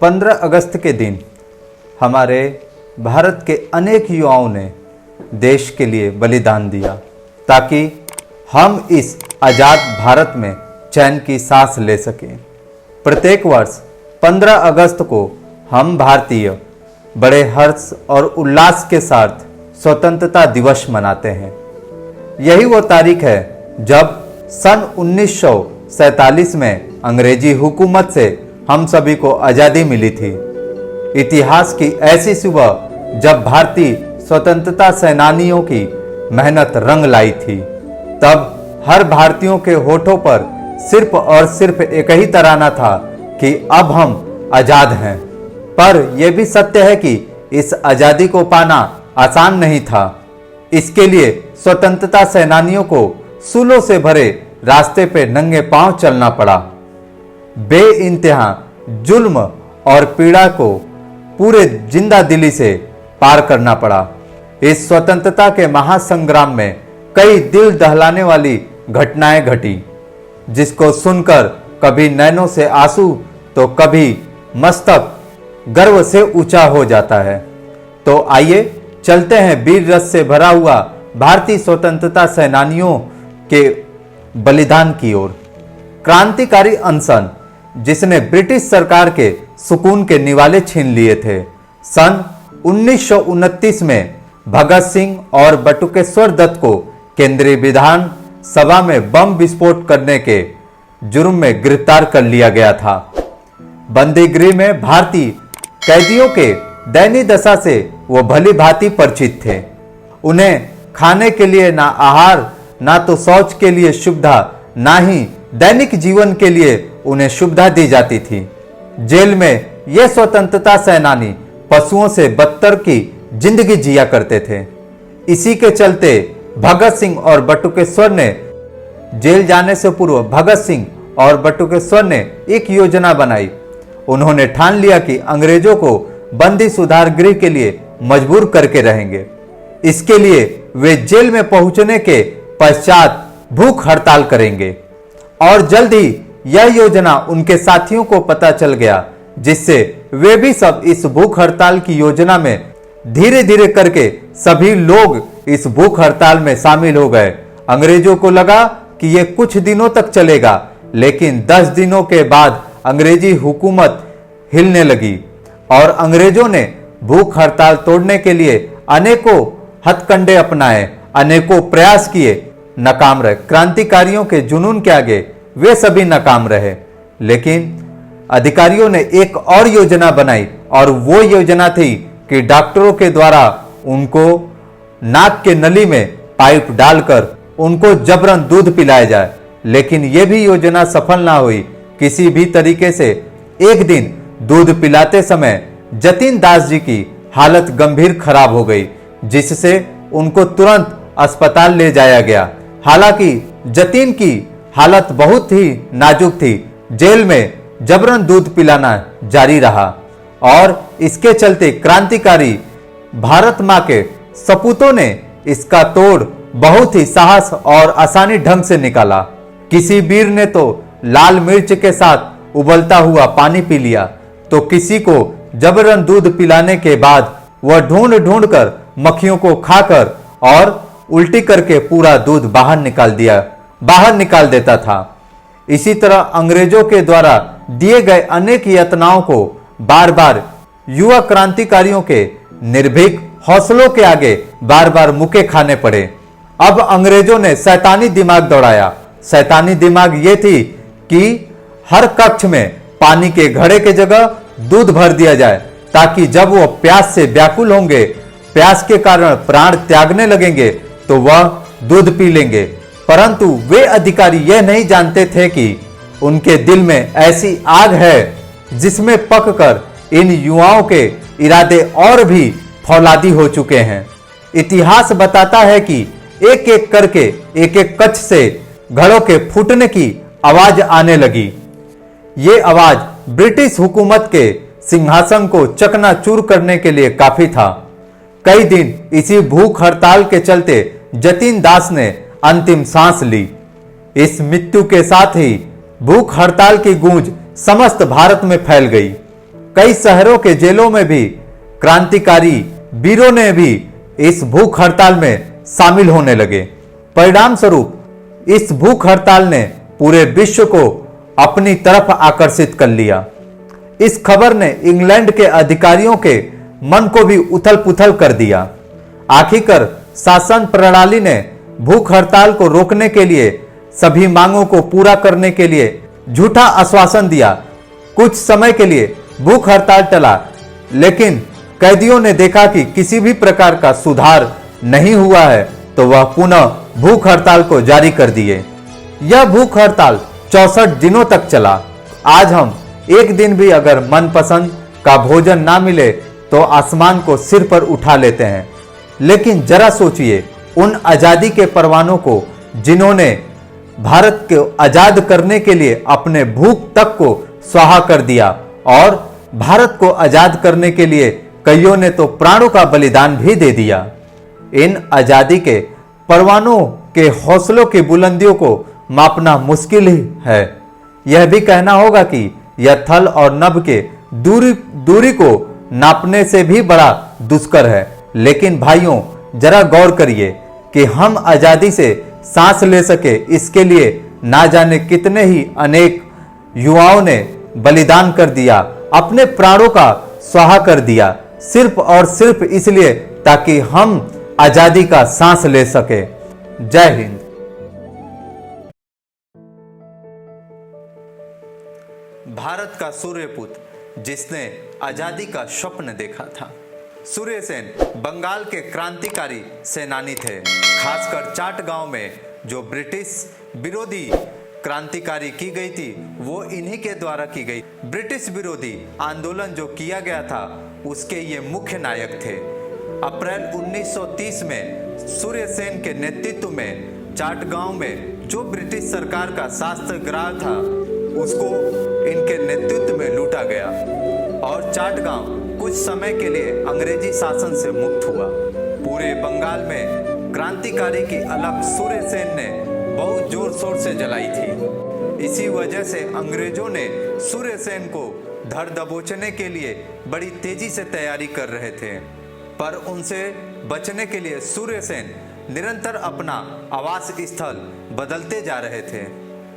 15 अगस्त के दिन हमारे भारत के अनेक युवाओं ने देश के लिए बलिदान दिया ताकि हम इस आज़ाद भारत में चैन की सांस ले सकें। प्रत्येक वर्ष 15 अगस्त को हम भारतीय बड़े हर्ष और उल्लास के साथ स्वतंत्रता दिवस मनाते हैं। यही वो तारीख है जब सन 1947 में अंग्रेजी हुकूमत से हम सभी को आज़ादी मिली थी। इतिहास की ऐसी सुबह जब भारतीय स्वतंत्रता सेनानियों की मेहनत रंग लाई थी। तब हर भारतीयों के होठों पर सिर्फ और सिर्फ एक ही तराना था कि अब हम आज़ाद हैं। पर यह भी सत्य है कि इस आज़ादी को पाना आसान नहीं था। इसके लिए स्वतंत्रता सेनानियों को सूलों से भरे रास्ते पे नंगे पांव चलना पड़ा। बेइंतहा जुल्म और पीड़ा को पूरे जिंदा दिली से पार करना पड़ा। इस स्वतंत्रता के महासंग्राम में कई दिल दहलाने वाली घटनाएं घटी, जिसको सुनकर कभी नैनों से आंसू तो कभी मस्तक गर्व से ऊंचा हो जाता है। तो आइए चलते हैं वीर रस से भरा हुआ भारतीय स्वतंत्रता सेनानियों के बलिदान की ओर। क्रांतिकारी अनशन जिसने ब्रिटिश सरकार के सुकून के निवाले छीन लिए थे। सन 1929 में भगत सिंह और बटुकेश्वर दत्त को केंद्रीय विधान सभा में बम विस्फोट करने के जुर्म में गिरफ्तार कर लिया गया था। बंदी गृह में भारतीय कैदियों के दयनीय दशा से वो भली भांति परिचित थे। उन्हें खाने के लिए ना आहार, ना तो शौच के लिए सुविधा, ना ही दैनिक जीवन के लिए उन्हें सुविधा दी जाती थी। जेल में ये स्वतंत्रता सेनानी पशुओं से बदतर की जिंदगी जिया करते थे। इसी के चलते भगत सिंह और बटुकेश्वर ने जेल जाने से पूर्व भगत सिंह और बटुकेश्वर ने एक योजना बनाई। उन्होंने ठान लिया कि अंग्रेजों को बंदी सुधार गृह के लिए मजबूर करके रहेंगे। इसके लिए वे जेल में पहुंचने के पश्चात भूख हड़ताल करेंगे। और जल्द ही यह योजना उनके साथियों को पता चल गया, जिससे वे भी सब इस भूख हड़ताल की योजना में धीरे धीरे करके सभी लोग इस भूख हड़ताल में शामिल हो गए। अंग्रेजों को लगा कि यह कुछ दिनों तक चलेगा, लेकिन 10 दिनों के बाद अंग्रेजी हुकूमत हिलने लगी और अंग्रेजों ने भूख हड़ताल तोड़ने के लिए अनेकों हथकंडे अपनाए, अनेकों प्रयास किए, नाकाम रहे। क्रांतिकारियों के जुनून के आगे वे सभी नाकाम रहे। लेकिन अधिकारियों ने एक और योजना बनाई और वो योजना थी कि डॉक्टरों के द्वारा उनको नाक के नली में पाइप डालकर उनको जबरन दूध पिलाया जाए। लेकिन यह भी योजना सफल ना हुई। किसी भी तरीके से एक दिन दूध पिलाते समय जतीन दास जी की हालत गंभीर खराब हो गई, जिससे उनको तुरंत अस्पताल ले जाया गया। हालांकि जतीन की हालत बहुत ही नाजुक थी। जेल में जबरन दूध पिलाना जारी रहा और इसके चलते क्रांतिकारी भारत मां के सपूतों ने इसका तोड़ बहुत ही साहस और आसानी ढंग से निकाला। किसी वीर ने तो लाल मिर्च के साथ उबलता हुआ पानी पी लिया, तो किसी को जबरन दूध पिलाने के बाद वह ढूंढ ढूंढ कर मक्खियों को खाकर और उल्टी करके पूरा दूध बाहर निकाल देता था। इसी तरह अंग्रेजों के द्वारा दिए गए अनेक यातनाओं को बार बार युवा क्रांतिकारियों के निर्भीक हौसलों के आगे बार बार मुके खाने पड़े। अब अंग्रेजों ने शैतानी दिमाग दौड़ाया। शैतानी दिमाग ये थी कि हर कक्ष में पानी के घड़े के जगह दूध भर दिया जाए, ताकि जब वो प्यास से व्याकुल होंगे, प्यास के कारण प्राण त्यागने लगेंगे, तो वह दूध पी लेंगे। परंतु वे अधिकारी यह नहीं जानते थे कि उनके दिल में ऐसी आग है जिसमें पककर इन युवाओं के इरादे और भी फौलादी हो चुके हैं। इतिहास बताता है कि एक एक करके एक एक कच्छ से घड़ों के फूटने की आवाज आने लगी। ये आवाज ब्रिटिश हुकूमत के सिंहासन को चकनाचूर करने के लिए काफी था। कई दिन इसी भूख हड़ताल के चलते जतीन दास ने अंतिम सांस ली। इस मृत्यु के साथ ही भूख हड़ताल की गूंज समस्त भारत में फैल गई। कई शहरों के जेलों में भी क्रांतिकारी वीरों ने भी इस भूख हड़ताल में शामिल होने लगे। परिणाम स्वरूप इस भूख हड़ताल ने पूरे विश्व को अपनी तरफ आकर्षित कर लिया। इस खबर ने इंग्लैंड के अधिकारियों के मन को भी उथल पुथल कर दिया। आखिरकार शासन प्रणाली ने भूख हड़ताल को रोकने के लिए सभी मांगों को पूरा करने के लिए झूठा आश्वासन दिया। कुछ समय के लिए भूख हड़ताल टला, लेकिन कैदियों ने देखा कि किसी भी प्रकार का सुधार नहीं हुआ है, तो वह पुनः भूख हड़ताल को जारी कर दिए। यह भूख हड़ताल 64 दिनों तक चला। आज हम एक दिन भी अगर मनपसंद का भोजन ना मिले तो आसमान को सिर पर उठा लेते हैं। लेकिन जरा सोचिए उन आजादी के परवानों को जिन्होंने भारत को आजाद करने के लिए अपने भूख तक को स्वाहा कर दिया, और भारत को आजाद करने के लिए कईयों ने तो प्राणों का बलिदान भी दे दिया। इन आजादी के परवानों के हौसलों की बुलंदियों को मापना मुश्किल ही है। यह भी कहना होगा कि यह थल और नभ के दूरी को नापने से भी बड़ा दुष्कर है। लेकिन भाइयों, जरा गौर करिए कि हम आजादी से सांस ले सके, इसके लिए ना जाने कितने ही अनेक युवाओं ने बलिदान कर दिया, अपने प्राणों का स्वाहा कर दिया, सिर्फ और सिर्फ इसलिए ताकि हम आजादी का सांस ले सके। जय हिंद। भारत का सूर्यपुत्र जिसने आजादी का स्वप्न देखा था। सूर्य सेन बंगाल के क्रांतिकारी सेनानी थे। खासकर चाटगांव में जो ब्रिटिश विरोधी क्रांतिकारी की गई थी, वो इन्हीं के द्वारा की गई। ब्रिटिश विरोधी आंदोलन जो किया गया था, उसके ये मुख्य नायक थे। अप्रैल 1930 में सूर्य सेन के नेतृत्व में चाटगांव में जो ब्रिटिश सरकार का शस्त्रागार था, उसको इनके नेतृत्व में लूटा गया और चाटगांव कुछ समय के लिए अंग्रेजी शासन से मुक्त हुआ। पूरे बंगाल में क्रांतिकारी की अलख सूर्य सेन ने बहुत जोर शोर से जलाई थी। इसी वजह से अंग्रेजों ने सूर्य सेन को धर दबोचने के लिए बड़ी तेजी से तैयारी कर रहे थे, पर उनसे बचने के लिए सूर्य सेन निरंतर अपना आवास स्थल बदलते जा रहे थे।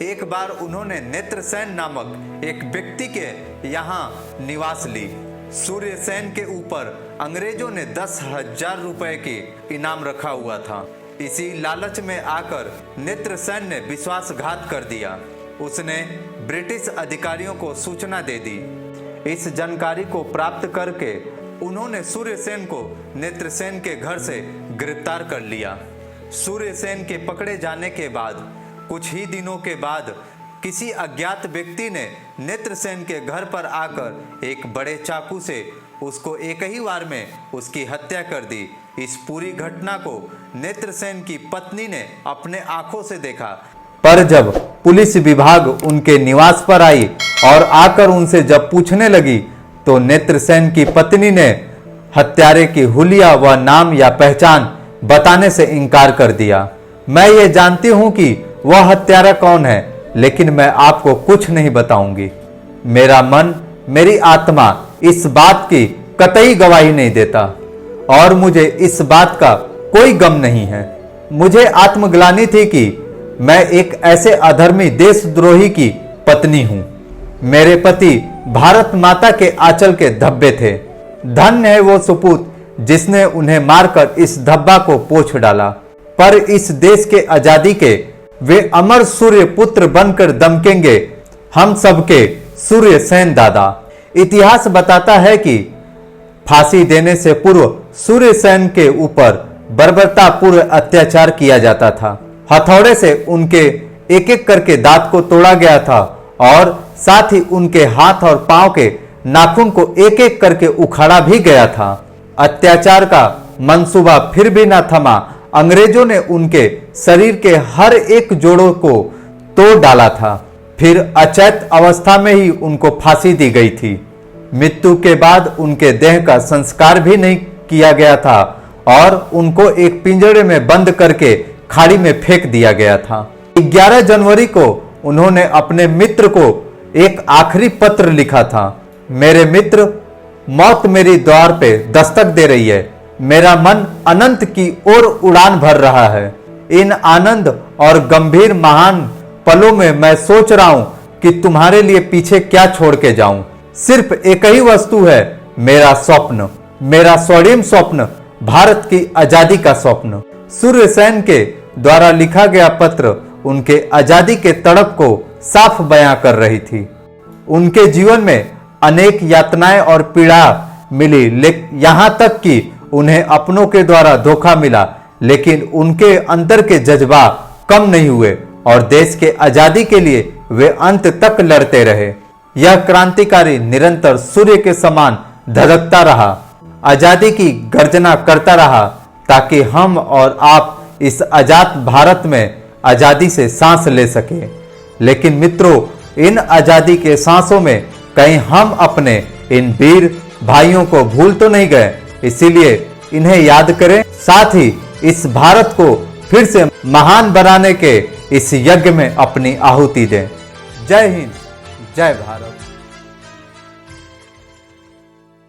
एक बार उन्होंने नेत्रसेन नामक एक व्यक्ति के यहाँ निवास ली। सूर्य सेन के ऊपर अंग्रेजों ने 10,000 रुपए की इनाम रखा हुआ था। इसी लालच में आकर नेत्रसेन ने विश्वासघात कर दिया। उसने ब्रिटिश अधिकारियों को सूचना दे दी। इस जानकारी को प्राप्त करके उन्होंने सूर्य सेन को नेत्रसेन के घर से गिरफ्तार कर लिया। सूर्य सेन के पकड़े जाने के बाद कुछ ही दिनों के बाद किसी अज्ञात व्यक्ति ने नेत्रसेन के घर पर आकर एक बड़े चाकू से उसको एक ही वार में उसकी हत्या कर दी। इस पूरी घटना को नेत्रसेन की पत्नी ने अपने आंखों से देखा। पर जब पुलिस विभाग उनके निवास पर आई और आकर उनसे जब पूछने लगी, तो नेत्रसेन की पत्नी ने हत्यारे की हुलिया व नाम या पहचान बताने से इनकार कर दिया। मैं ये जानती हूं कि वह हत्यारा कौन है, लेकिन मैं आपको कुछ नहीं बताऊंगी। मेरा मन, मेरी आत्मा इस बात की कतई गवाही नहीं देता और मुझे इस बात का कोई गम नहीं है। मुझे आत्मग्लानि थी कि मैं एक ऐसे अधर्मी देशद्रोही की पत्नी हूं। मेरे पति भारत माता के आंचल के धब्बे थे। धन्य है वो सुपूत जिसने उन्हें मारकर इस धब्बा को पोंछ डाला। पर इस देश के आजादी के वे अमर सूर्य पुत्र बनकर दमकेंगे, हम सबके सूर्य सेन दादा। इतिहास बताता है कि फांसी देने से पूर्व सूर्य सेन के ऊपर बर्बरतापूर्व अत्याचार किया जाता था। हथौड़े से उनके एक एक करके दांत को तोड़ा गया था और साथ ही उनके हाथ और पांव के नाखून को एक एक करके उखाड़ा भी गया था। अत्याचार का मंसूबा फिर भी न थमा। अंग्रेजों ने उनके शरीर के हर एक जोड़ों को तोड़ डाला था। फिर अचेत अवस्था में ही उनको फांसी दी गई थी। मृत्यु के बाद उनके देह का संस्कार भी नहीं किया गया था और उनको एक पिंजरे में बंद करके खाड़ी में फेंक दिया गया था। 11 जनवरी को उन्होंने अपने मित्र को एक आखिरी पत्र लिखा था। मेरे मित्र, मौत मेरी द्वार पे दस्तक दे रही है। मेरा मन अनंत की ओर उड़ान भर रहा है। इन आनंद और गंभीर महान पलों में मैं सोच रहा हूं कि तुम्हारे लिए पीछे क्या छोड़ के जाऊं। सिर्फ एक ही वस्तु है, मेरा स्वप्न, मेरा स्वर्णिम स्वप्न, भारत की आजादी का स्वप्न। सूर्यसेन के द्वारा लिखा गया पत्र उनके आजादी के तड़प को साफ बयां कर रही थी। उनके जीवन में अनेक यातनाएं और पीड़ा मिली, लेकिन यहां तक कि उन्हें अपनों के द्वारा धोखा मिला, लेकिन उनके अंदर के जज्बा कम नहीं हुए और देश के आजादी के लिए वे अंत तक लड़ते रहे। यह क्रांतिकारी निरंतर सूर्य के समान धधकता रहा, आजादी की गर्जना करता रहा, ताकि हम और आप इस आजाद भारत में आजादी से सांस ले सके। लेकिन मित्रों, इन आजादी के सांसों में कहीं हम अपने इन वीर भाइयों को भूल तो नहीं गए। इसीलिए इन्हें याद करें, साथ ही इस भारत को फिर से महान बनाने के इस यज्ञ में अपनी आहुति दें। जय हिंद, जय भारत।